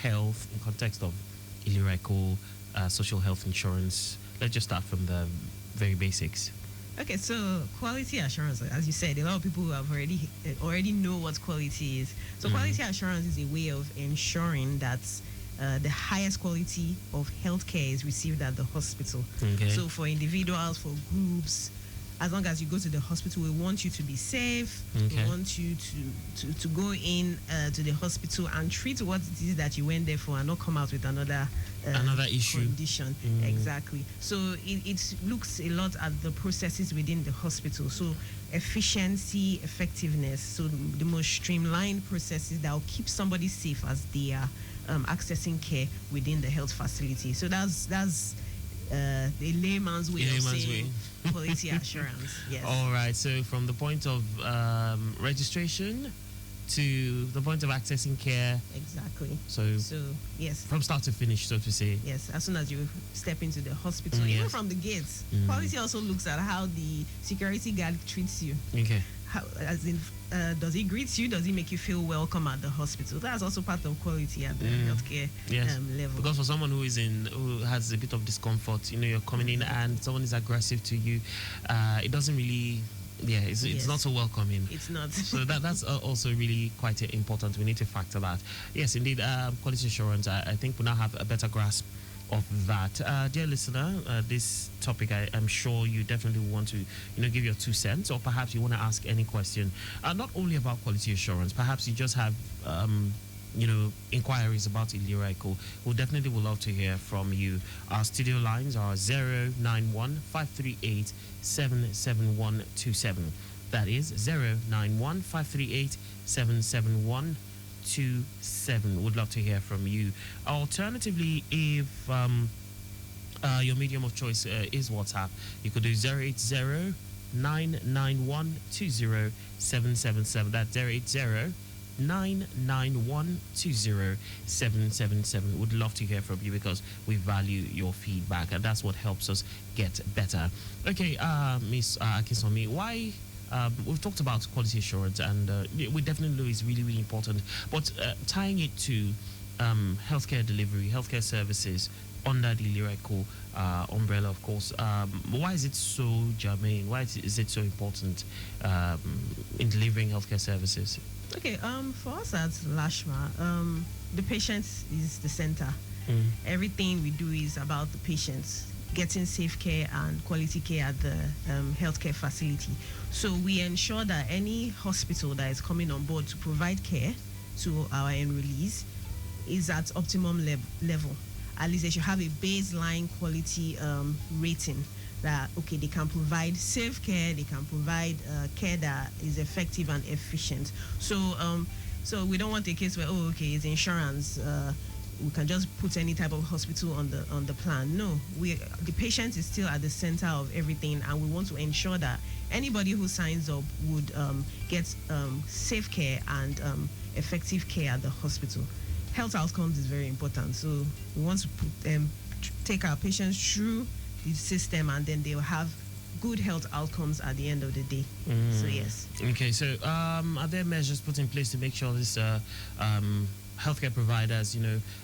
health in context of Ilera Eko, social health insurance? Let's just start from the very basics. Okay, so quality assurance, as you said, a lot of people have already know what quality is. So quality assurance is a way of ensuring that the highest quality of healthcare is received at the hospital. Okay. So for individuals, for groups, as long as you go to the hospital, we want you to be safe. Okay. We want you to go in to the hospital and treat what it is that you went there for, and not come out with another issue condition. Exactly. So it looks a lot at the processes within the hospital. So efficiency, effectiveness. So the most streamlined processes that will keep somebody safe as they are accessing care within the health facility. So that's the layman's way of saying quality assurance. Yes. All right. So from the point of registration to the point of accessing care. Exactly. So yes. From start to finish, so to say. Yes. As soon as you step into the hospital, even from the gates, quality also looks at how the security guard treats you. Okay. How, as in, does he greet you? Does he make you feel welcome at the hospital? That's also part of quality at the healthcare level. Because for someone who has a bit of discomfort, you're coming in and someone is aggressive to you, it doesn't really. It's not so welcoming. It's not. So that's also really quite important. We need to factor that. Yes, indeed. Quality assurance. I think we now have a better grasp of that. Dear listener, this topic, I'm sure you definitely want to, give your 2 cents, or perhaps you want to ask any question, not only about quality assurance. Perhaps you just have, inquiries about Ilera Eko. We definitely would love to hear from you. Our studio lines are 091 538 77127. That is 091 538 77127. Would love to hear from you. Alternatively, if your medium of choice is WhatsApp, you could do 080 991 20777. That's 080 991 20777. Would love to hear from you because we value your feedback, and that's what helps us get better. Okay, Miss Akisomi, why? We've talked about quality assurance, and we definitely know it's really, really important. But tying it to healthcare delivery, healthcare services under the Ilera Eko umbrella, of course, why is it so germane? Why is it so important in delivering healthcare services? Okay, for us at Lashma, the patient is the center. Everything we do is about the patients, getting safe care and quality care at the healthcare facility. So we ensure that any hospital that is coming on board to provide care to our enrollees is at optimum level. At least they should have a baseline quality rating that, okay, they can provide safe care, they can provide care that is effective and efficient. So we don't want a case where, it's insurance, we can just put any type of hospital on the plan. No, the patient is still at the center of everything, and we want to ensure that anybody who signs up would get safe care and effective care at the hospital. Health outcomes is very important, so we want to take our patients through the system, and then they'll have good health outcomes at the end of the day. So yes. Okay, so are there measures put in place to make sure this healthcare providers,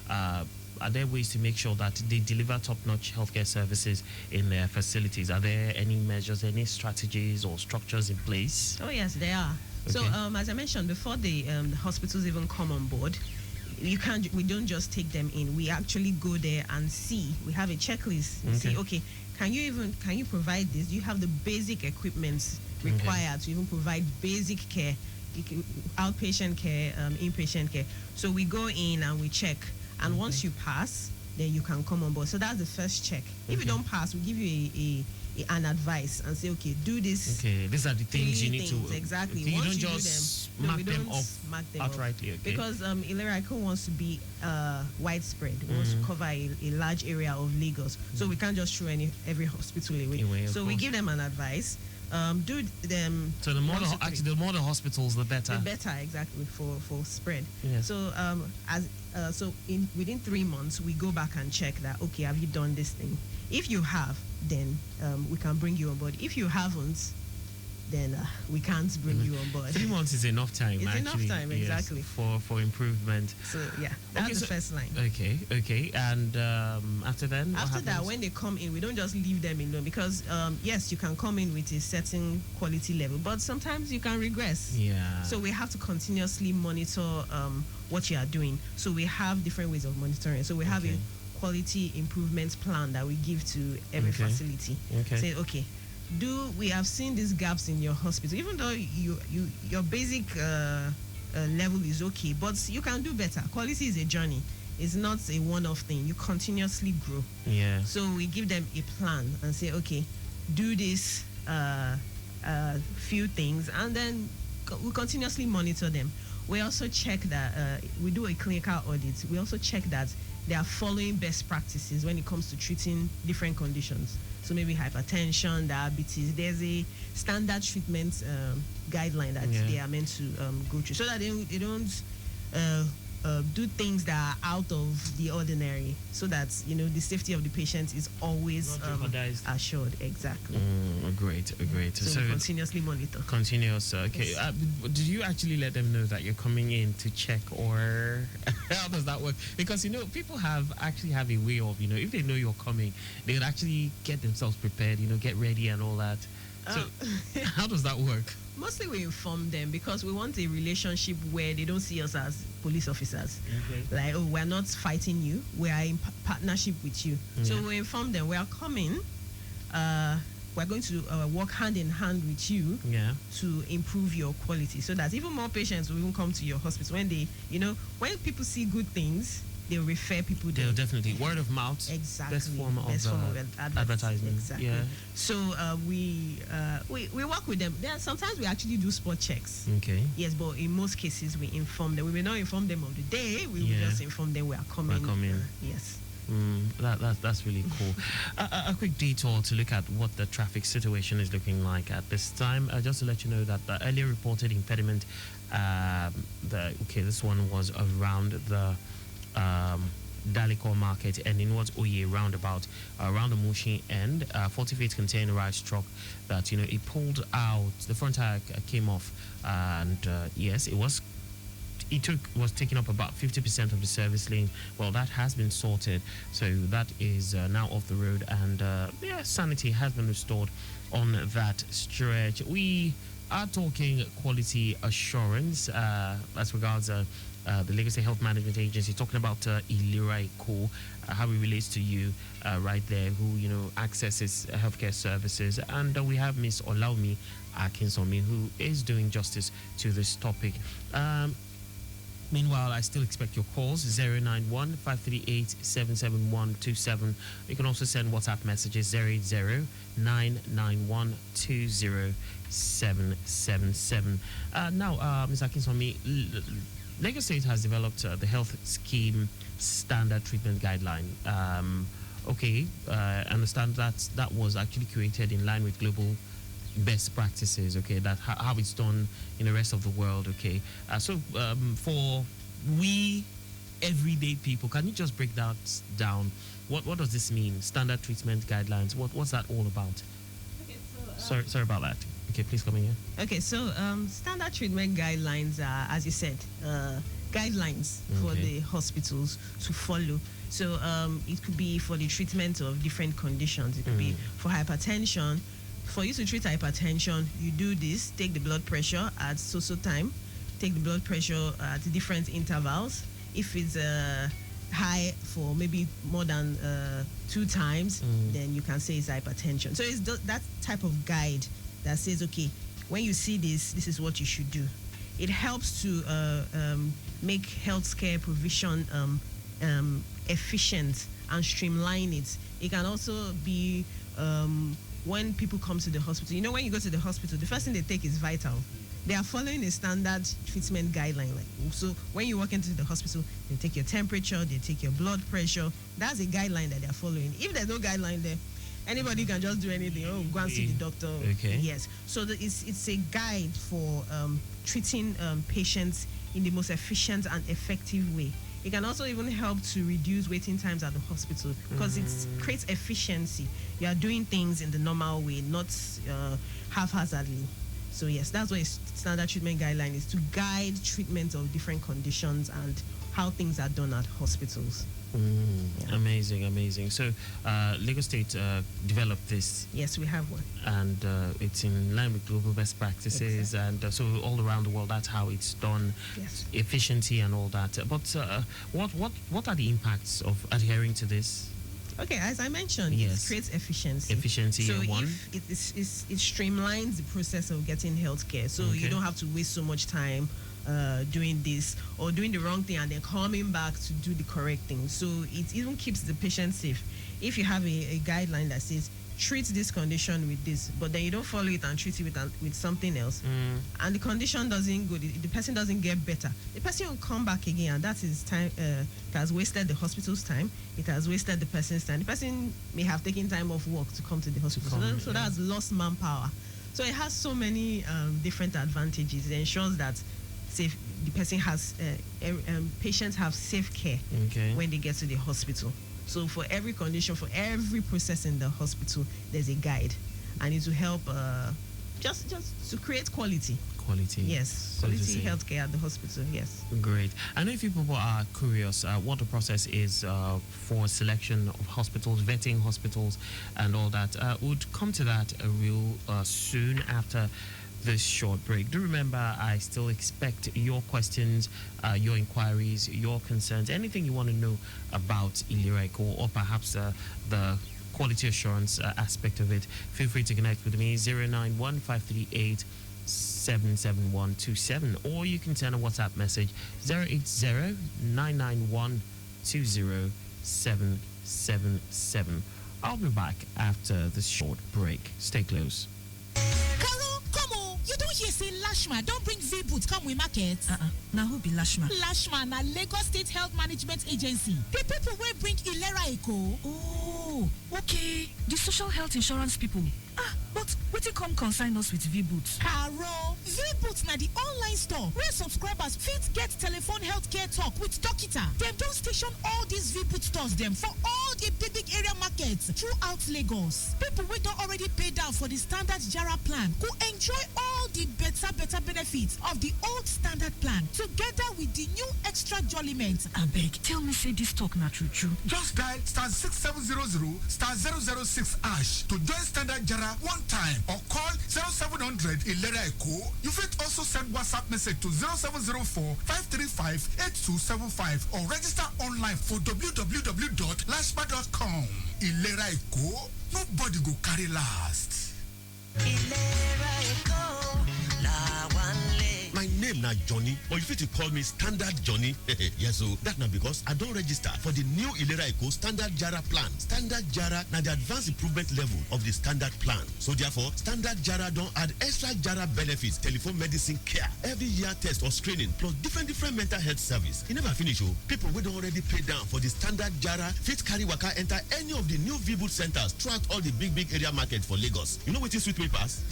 are there ways to make sure that they deliver top-notch healthcare services in their facilities? Are there any measures, any strategies or structures in place? Oh yes, there are. Okay. So as I mentioned before, the hospitals even come on board, we don't just take them in. We actually go there and see. We have a checklist. See, okay, can you provide this? Do you have the basic equipment required to even provide basic care, outpatient care, inpatient care? So we go in and we check, and once you pass, then you can come on board. So that's the first check. If you don't pass, we give you an advice and say, okay, do this. Okay, these are the things you need to. Exactly. Okay, you once don't you just do them, mark them off outrightly. Okay. Because Ilera Eko wants to be widespread. We want to cover a large area of Lagos. So we can't just throw every hospital away. So we give them an advice. Do them. So the more the more the hospitals, the better. The better, exactly, for spread. Yes. So within 3 months, we go back and check that, okay, have you done this thing? If you have, then we can bring you on board. If you haven't, then we can't bring you on board. 3 months is enough time. It's enough time, yes, exactly. for improvement. So yeah, that's the first line. Okay. And after then, after that, when they come in, we don't just leave them alone, because yes, you can come in with a certain quality level, but sometimes you can regress. Yeah. So we have to continuously monitor what you are doing. So we have different ways of monitoring. So we have a quality improvement plan that we give to every facility. Say, okay, we have seen these gaps in your hospital, even though your basic level is okay, but you can do better. Quality is a journey. It's not a one-off thing. You continuously grow. Yeah. So we give them a plan and say, okay, do this few things, and then we continuously monitor them. We also check that we do a clinical audit. We also check that they are following best practices when it comes to treating different conditions. So maybe hypertension, diabetes. There's a standard treatment guideline that they are meant to go through, so that they don't do things that are out of the ordinary, so that the safety of the patient is always assured. Exactly. Great. So we continuously monitor. Continuous. Okay. Yes. Do you actually let them know that you're coming in to check, or how does that work? Because people have a way of if they know you're coming, they would actually get themselves prepared. Get ready and all that. So how does that work? Mostly we inform them, because we want a relationship where they don't see us as police officers. Like, oh, we're not fighting you, we are in partnership with you. So we inform them we are coming, we're going to work hand in hand with you to improve your quality, so that even more patients will even come to your hospital. When they, when people see good things, they'll refer people there. They'll definitely. Word of mouth. Exactly. Best form of advertisement. Exactly. Yeah. So we work with them. Then sometimes we actually do spot checks. Okay. Yes, but in most cases we inform them. We may not inform them of the day. We will just inform them we are coming. Yes. That's really cool. A quick detour to look at what the traffic situation is looking like at this time. Just to let you know that the earlier reported impediment, this one was around the Daliko Market and inwards Oye roundabout around the Mushin end. 40 feet containerized truck that it pulled out. The front tire came off, and yes, it was taking up about 50% of the service lane. Well, that has been sorted, so that is now off the road, and sanity has been restored on that stretch. We are talking quality assurance as regards the Lagos State Health Management Agency, talking about Ilera Eko, how it relates to you right there, who accesses healthcare services, and we have Miss Olaomi Akinsomi, who is doing justice to this topic. Meanwhile, I still expect your calls, 091 538 77127. You can also send WhatsApp messages, 080 991 20777. Now, Ms. Akinsomi, Lagos State has developed the health scheme standard treatment guideline. I understand that was actually created in line with global best practices, that how it's done in the rest of the world, so for we everyday people, can you just break that down? What does this mean, standard treatment guidelines? What's that all about? Sorry about that. Okay, please come in here. Okay, so standard treatment guidelines are, as you said, guidelines for the hospitals to follow. So it could be for the treatment of different conditions. It could be for hypertension. For you to treat hypertension, you do this: take the blood pressure at so time, take the blood pressure at different intervals. If it's high for maybe more than 2 times, then you can say it's hypertension. So it's that type of guide that says, okay, when you see this is what you should do. It helps to make healthcare provision efficient and streamline it. It can also be when people come to the hospital. When you go to the hospital, the first thing they take is vital. They are following a standard treatment guideline. So when you walk into the hospital, they take your temperature, they take your blood pressure. That's a guideline that they are following. If there's no guideline there, anybody can just do anything. Oh, go and see the doctor. Okay. Yes. So it's a guide for treating patients in the most efficient and effective way. It can also even help to reduce waiting times at the hospital, because it creates efficiency. You are doing things in the normal way, not haphazardly. So yes, that's what a standard treatment guideline is, to guide treatment of different conditions and how things are done at hospitals. Yeah. Amazing. So, Lagos State developed this. Yes, we have one. And it's in line with global best practices. Exactly. And so all around the world, that's how it's done. Yes. Efficiency and all that. But what are the impacts of adhering to this? Okay, as I mentioned, Yes. it creates efficiency. So one, it streamlines the process of getting healthcare. So you don't have to waste so much time doing this or doing the wrong thing and then coming back to do the correct thing. So it even keeps the patient safe. If you have a guideline that says treat this condition with this, but then you don't follow it and treat it with something else, and the condition doesn't go, the person doesn't get better, the person will come back again, and that is time. It has wasted the hospital's time. It has wasted the person's time. The person may have taken time off work to come to the hospital, so that's lost manpower. So it has so many different advantages. It ensures that the person has patients have safe care when they get to the hospital. So for every condition, for every process in the hospital, there's a guide, and it will help just to create quality. Yes, quality healthcare at the hospital. Yes. Great. I know if people are curious what the process is for selection of hospitals, vetting hospitals, and all that. Would come to that real soon after this short break. Do remember, I still expect your questions, your inquiries, your concerns, anything you want to know about Ilera Eko, or perhaps the quality assurance aspect of it. Feel free to connect with me, 091-538-77127, or you can send a WhatsApp message, 080-991-20777. I'll be back after this short break. Stay close. You don't hear say Lashma don't bring V-Boots come with market. Now who be Lashma? Lashma na Lagos State Health Management Agency. The people will bring Ilera Eko. Oh, okay. The social health insurance people. But what you come consign us with V-Boots? Caro, V-Boots na the online store where subscribers fit get telephone healthcare talk with Dokita. Them don't station all these V-Boot stores them for all the big area markets throughout Lagos. People we don't already pay down for the standard Jara plan who enjoy all the better benefits of the old standard plan together with the new extra jolliment. Abeg, tell me say this talk na true. Just dial *6700 *006 # to join standard Jara one time, or call 0700 Ilera Eko. You fit also send WhatsApp message to 0704 535 8275 or register online for www.lashma.com. Ilera Eko, nobody go carry last. Ilera Eko, la one leg. My name na Johnny, or you fit to call me Standard Johnny. Yes, so that na because I don't register for the new Ilera Eko Standard Jara plan. Standard Jara na the advanced improvement level of the standard plan. So therefore, Standard Jara don't add extra Jara benefits, telephone medicine care, every year test or screening, plus different mental health service. You never finish, oh. People we don't already pay down for the Standard Jara fit carry waka enter any of the new V-Boot centers throughout all the big area market for Lagos. You know what is sweet me pass?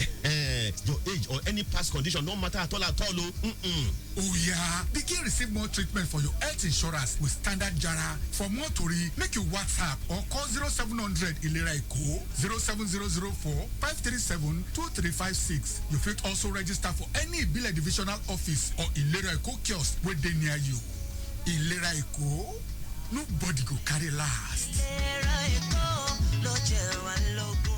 Your age or any past condition, no matter at all. Oh yeah, begin receive more treatment for your health insurance with Standard Jara. For more tori, make you WhatsApp or call 0700 Ilera Eko 07004 537 2356. You fit also register for any Ibile divisional office or Ilera Eko kiosk where they near you. Ilera Eko, nobody go carry last. Ilera Eko, lo jewa logun.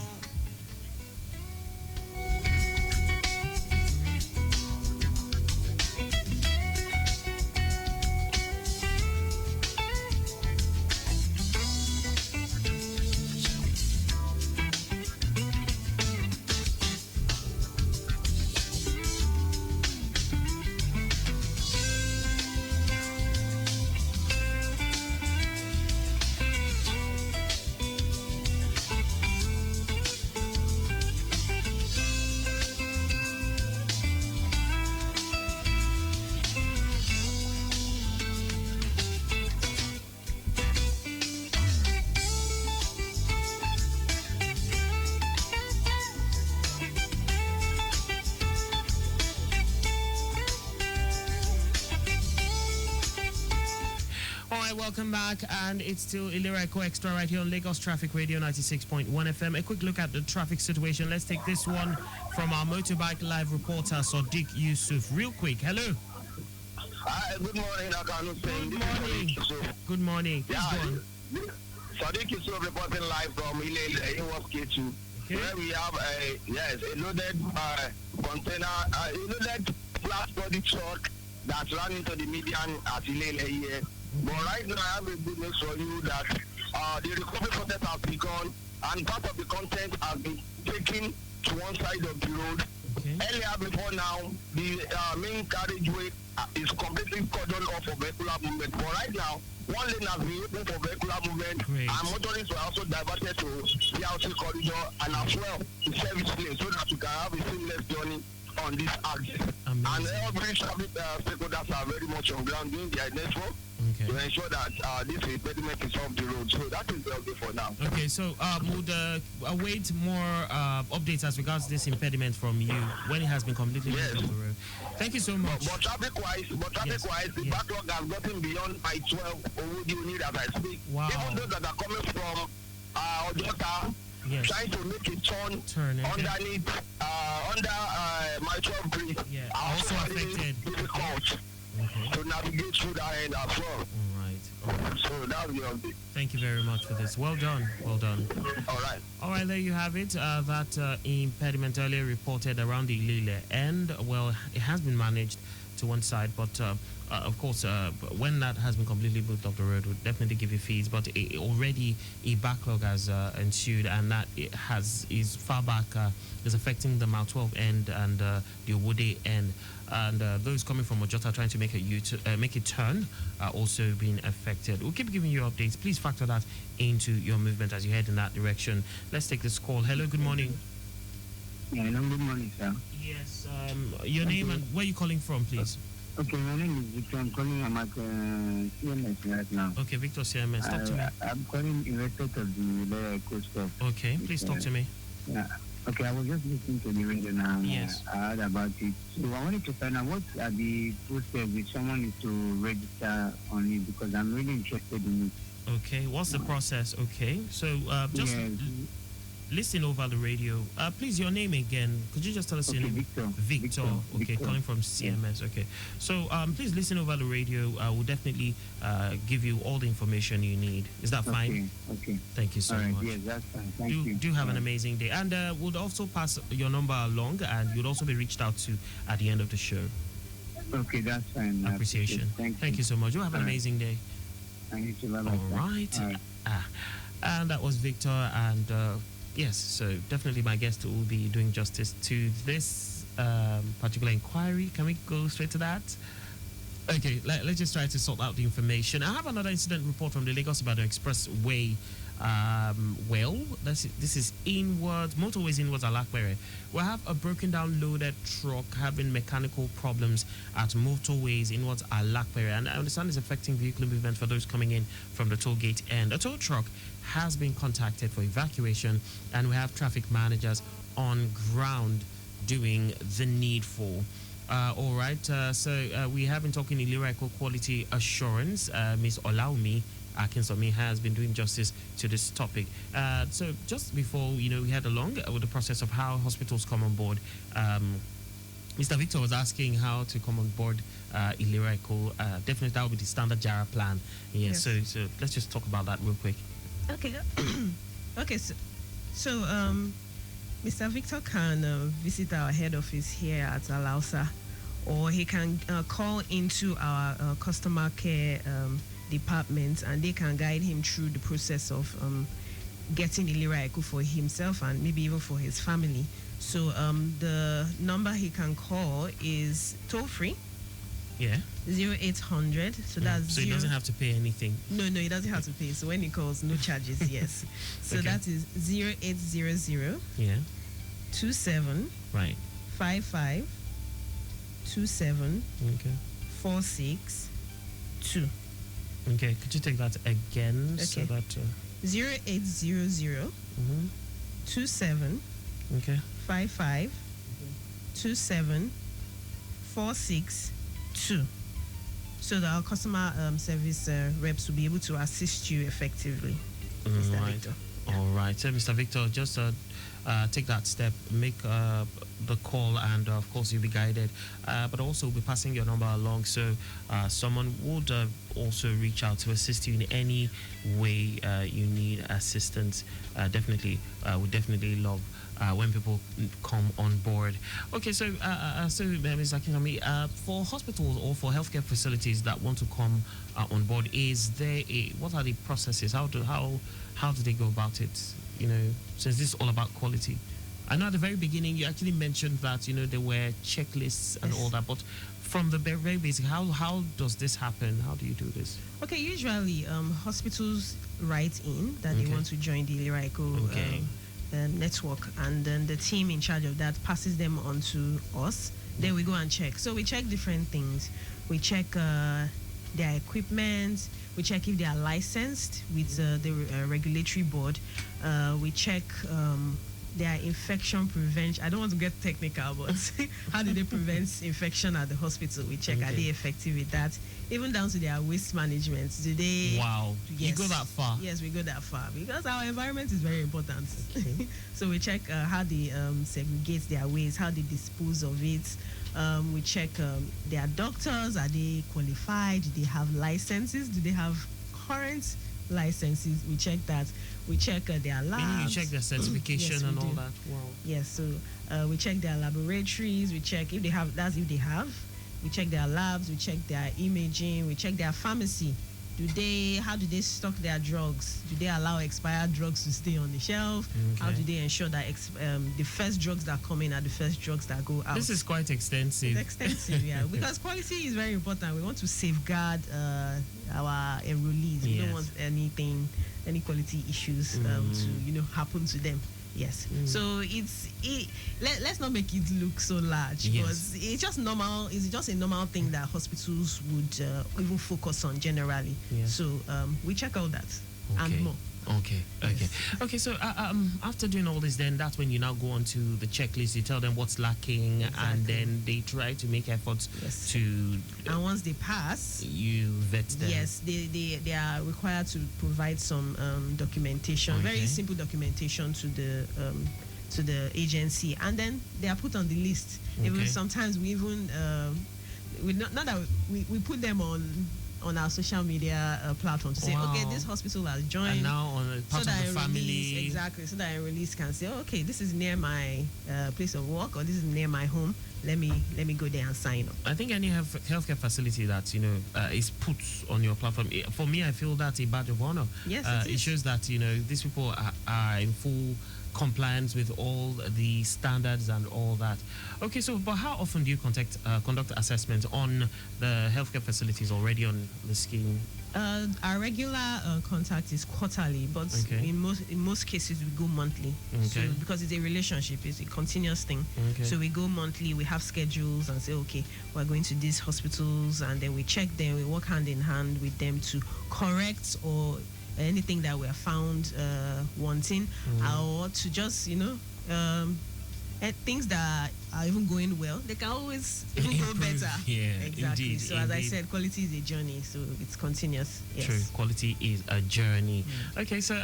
right, welcome back, and it's still Ilera Eko Extra right here on Lagos Traffic Radio 96.1 FM. A quick look at the traffic situation. Let's take this one from our motorbike live reporter, Sadiq Yusuf. Real quick, hello. Hi, good morning, Akan Usen. Good morning. Good morning. Please go on. Sadiq Yusuf reporting live from Ilera Eko K2, where we have a loaded container, a loaded flat body truck that ran into the median at Ilera here. But right now, I have a good news for you that the recovery process has begun, and part of the content has been taken to one side of the road. Earlier before now, the main carriageway is completely cordoned off for vehicular movement. But right now, one lane has been open for vehicular movement, and motorists were also diverted to the outside corridor and as well the service lane, so that you can have a seamless journey on this axis. And every traffic stakeholders are very much on ground doing their network to ensure that this impediment is off the road. So that is okay for now. Okay, so would await more updates as regards this impediment from you when it has been completely moved off the road. Thank you so much. But traffic-wise, the backlog has gotten beyond by 12 already need as I speak. Wow. Even those that are coming from Ojota, trying to make a turn underneath under my 12 bridge are also affected. Difficult to navigate through that end as well. All right. So that's the update. Thank you very much for this. Well done. Well done. All right, there you have it. That impediment earlier reported around the Ilera end. Well, it has been managed to one side, but of course, when that has been completely moved off the road, we'll definitely give you fees. But already a backlog has ensued, and that is far back, is affecting the Mount 12 end and the Owode end. And those coming from Ojota trying to make a turn are also being affected. We'll keep giving you updates. Please factor that into your movement as you head in that direction. Let's take this call. Hello, good morning. Hello, good morning, sir. Yes, your name and where are you calling from, please? Okay, my name is Victor. I'm calling. I'm at CMS right now. Okay, Victor CMS. Talk to me. I'm calling in respect of the Ilera Eko stuff. Okay, please talk to me. Yeah. Okay, I was just listening to the radio now. Yes. I heard about it. So I wanted to find out what are the process if someone is to register on it, because I'm really interested in it. Okay, what's the process? Okay, so just listen over the radio. Please, your name again. Could you just tell us your name? Victor. Okay, calling from CMS. Okay, so please listen over the radio. I will definitely give you all the information you need. Is that fine? Okay. Thank you so much. Yes, that's fine. Thank you. Do have an amazing day. And we'll also pass your number along, and you'll also be reached out to at the end of the show. Okay, that's fine. Appreciation. Thank you so much. You have an amazing day. Thank you so much. All right. And that was Victor, and yes, so definitely my guest will be doing justice to this particular inquiry. Can we go straight to that? Okay, let's just try to sort out the information. I have another incident report from the Lagos-Ibadan Expressway. This is motorways inwards Alakbere. We have a broken down loaded truck having mechanical problems at motorways inwards Alakbere, and I understand it's affecting vehicle movement for those coming in from the toll gate end. A tow truck has been contacted for evacuation, and we have traffic managers on ground doing the needful. All right, so we have been talking Ilera Eko Quality Assurance. Ms. Olaumi Akinsomi has been doing justice to this topic. So just before, we had along with the process of how hospitals come on board, Mr. Victor was asking how to come on board Ilera Eko. Definitely that will be the standard JARA plan. Yes. So let's just talk about that real quick. Okay. Okay, so Mr. Victor can visit our head office here at Alausa, or he can call into our customer care department, and they can guide him through the process of getting Ilera Eko for himself and maybe even for his family. So the number he can call is toll free. Yeah. 0800. So that's so he doesn't have to pay anything. No, he doesn't have to pay. So when he calls, no charges. Yes. So that is 0800. Yeah. 27. Right. 55. 27. Okay. 462. Okay. Could you take that again? Okay. So that 0800. 27. Okay. 55. 27. 462. so that our customer service reps will be able to assist you effectively. Mr. Right. Victor. All right. So, Mr. Victor, just take that step, make the call, and of course, you'll be guided. But also, we'll be passing your number along, so someone would also reach out to assist you in any way you need assistance. Definitely, we definitely love when people come on board. Okay, so Ms. Akinami, for hospitals or for healthcare facilities that want to come on board, what are the processes? How do they go about it? Since this is all about quality. I know at the very beginning you actually mentioned that there were checklists and all that, but from the very basic, how does this happen? How do you do this? Okay, usually hospitals write in that they want to join the Ilera Eko network, and then the team in charge of that passes them on to us. Then we go and check. So we check different things. We check their equipment. We check if they are licensed with the regulatory board. We check their infection prevention. I don't want to get technical, but how do they prevent infection at the hospital? We check, are they effective with that? Even down to their waste management. Do they? Wow. Yes. You go that far? Yes, we go that far because our environment is very important. So we check how they segregate their waste, how they dispose of it. We check their doctors. Are they qualified? Do they have licenses? Do they have current licenses? We check that. We check their labs. Meaning you check their certification yes, and all do. that. Wow. Yes, so we check their laboratories. We check if they have. That's if they have. We check their labs. We check their imaging. We check their pharmacy. How do they stock their drugs? Do they allow expired drugs to stay on the shelf? How do they ensure that the first drugs that come in are the first drugs that go out? This is quite extensive. It's extensive, yeah, because quality is very important. We want to safeguard our enrollees. We don't want any quality issues to happen to them. Yes. So let's not make it look so large, because it's just normal. It's just a normal thing that hospitals would even focus on generally. So we check all that and more. Okay. So after doing all this, then that's when you now go on to the checklist. You tell them what's lacking, and then they try to make efforts to. And once they pass, you vet them. Yes, they are required to provide some documentation, very simple documentation to the agency, and then they are put on the list. Even sometimes we even not that we put them on our social media platform to say, okay, this hospital has joined. And now on part of the family. Exactly, so that a release can say, okay, this is near my place of work, or this is near my home. Let me go there and sign up. I think any healthcare facility that is put on your platform, for me, I feel that's a badge of honor. Yes, it shows that these people are in full compliance with all the standards and all that. Okay, so but how often do you conduct assessments on the healthcare facilities already on the scheme? Our regular contact is quarterly, but in most cases we go monthly. So because it's a relationship, it's a continuous thing. So we go monthly. We have schedules and say, okay, we're going to these hospitals, and then we check them. We work hand in hand with them to correct or anything that we have found wanting, or to just things that are even going well, they can always even go better. Yeah, exactly. Indeed, so as I said, quality is a journey, so it's continuous. Yes. True, quality is a journey. Okay, so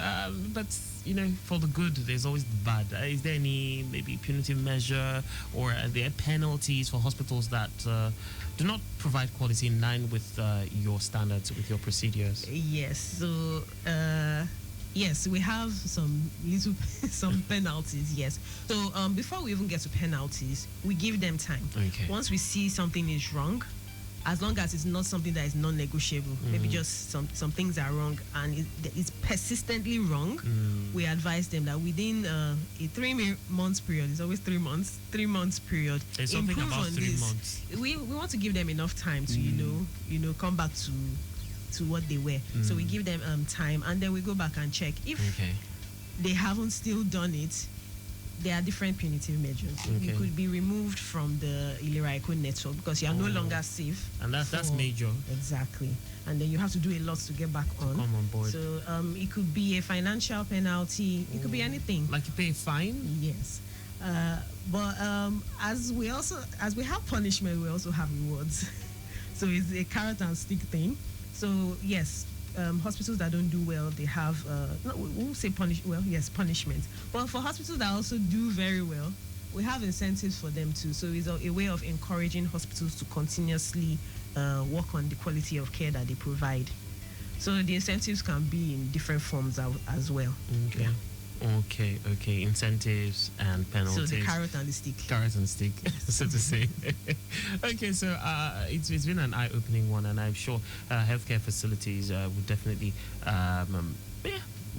but for the good, there's always the bad. Is there any maybe punitive measure, or are there penalties for hospitals that do not provide quality in line with your standards, with your procedures? Yes. So yes, we have some penalties. Yes. So before we even get to penalties, we give them time. Once we see something is wrong, as long as it's not something that is non-negotiable, maybe just some things are wrong and it's persistently wrong, we advise them that within a 3 months period, it's always 3 months, 3 months period, there's something about 3 months. We want to give them enough time to come back to what they were. So we give them time, and then we go back and check if they haven't still done it. There are different punitive measures. You could be removed from the Ilera Eko network because you are no longer safe. And that's major. Exactly. And then you have to do a lot to get back on. Come on board. So it could be a financial penalty. It could be anything. Like you pay a fine? Yes. But as we have punishment, we also have rewards. So So it's a carrot and stick thing. So yes, hospitals that don't do well, they have we won't say punishment. But for hospitals that also do very well, we have incentives for them too. So it's a way of encouraging hospitals to continuously work on the quality of care that they provide. So the incentives can be in different forms as well. Okay. Yeah. Okay. Incentives and penalties. So the carrot and the stick. Carrot and stick, so to say. Okay, so it's been an eye-opening one, and I'm sure healthcare facilities would definitely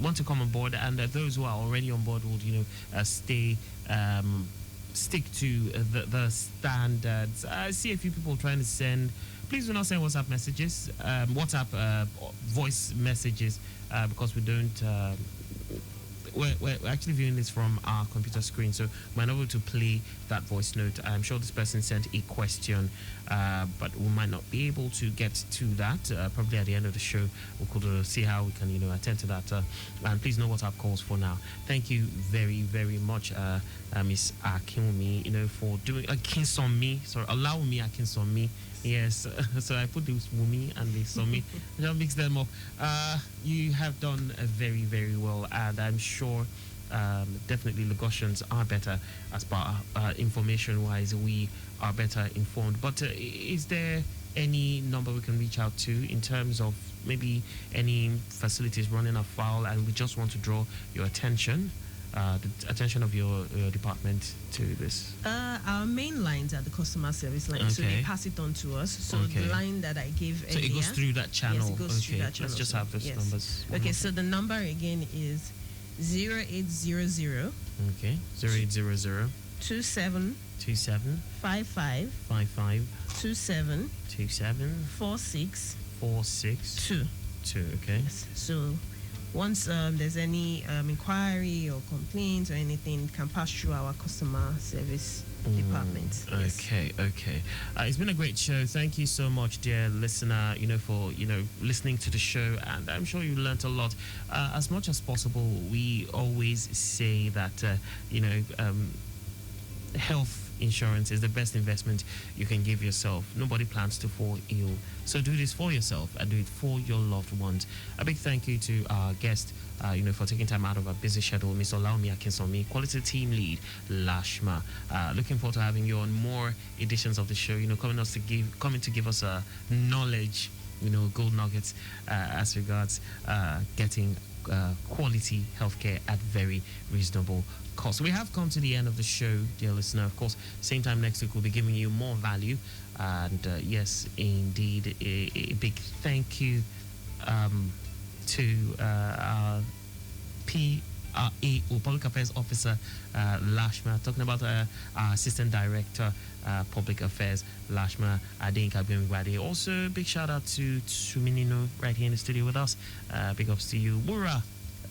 want to come on board, and those who are already on board would stick to the standards. I see a few people trying to send. Please do not send WhatsApp messages, voice messages, because we don't. We're actually viewing this from our computer screen, so we're not able to play that voice note. I'm sure this person sent a question, but we might not be able to get to that. Probably at the end of the show, we could see how we can, attend to that. And please know WhatsApp calls for now. Thank you very, very much, Miss Akinwumi, for doing Akinsomi. Sorry, allow me Akinsomi. Yes, so I put this Wumi and the Somi. I don't mix them up. You have done very, very well, and I'm sure definitely Lagosians are better as far information-wise. We are better informed. But is there any number we can reach out to in terms of maybe any facilities running afoul, and we just want to draw your attention? The attention of your department to this? Our main lines are the customer service line, so they pass it on to us. So the line that I gave earlier, so it goes through that channel. Yes, it goes through that channel. Let's just have those numbers. Okay, so the number again is 0800. Okay, 0800 27 55 27 46 2. Okay. Yes. So once there's any inquiry or complaints or anything, it can pass through our customer service department. Yes. Okay. It's been a great show. Thank you so much, dear listener, for listening to the show, and I'm sure you learned a lot. As much as possible, we always say that health insurance is the best investment you can give yourself. Nobody plans to fall ill, so do this for yourself and do it for your loved ones. A big thank you to our guest, for taking time out of our busy schedule, Miss Olaomi Akinsomi, Quality Team Lead, Lashma. Looking forward to having you on more editions of the show. Coming to give us knowledge, gold nuggets as regards getting quality healthcare at very reasonable cost. We have come to the end of the show, dear listener. Of course, same time next week we'll be giving you more value, and yes, indeed, a big thank you to our PRA, Public Affairs Officer Lashma, talking about our Assistant Director Public Affairs Lashma Adinka. Also, big shout out to Suminino right here in the studio with us. Big ups to you, Wura.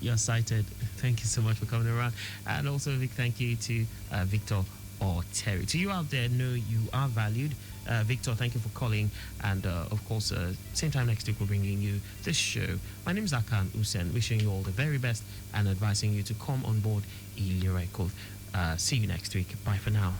You're cited. Thank you so much for coming around. And also a big thank you to Victor or Terry. To you out there, know you are valued. Victor, thank you for calling. And of course, same time next week, we're bringing you this show. My name is Akan Usen, wishing you all the very best and advising you to come on board Ilera Eko. See you next week. Bye for now.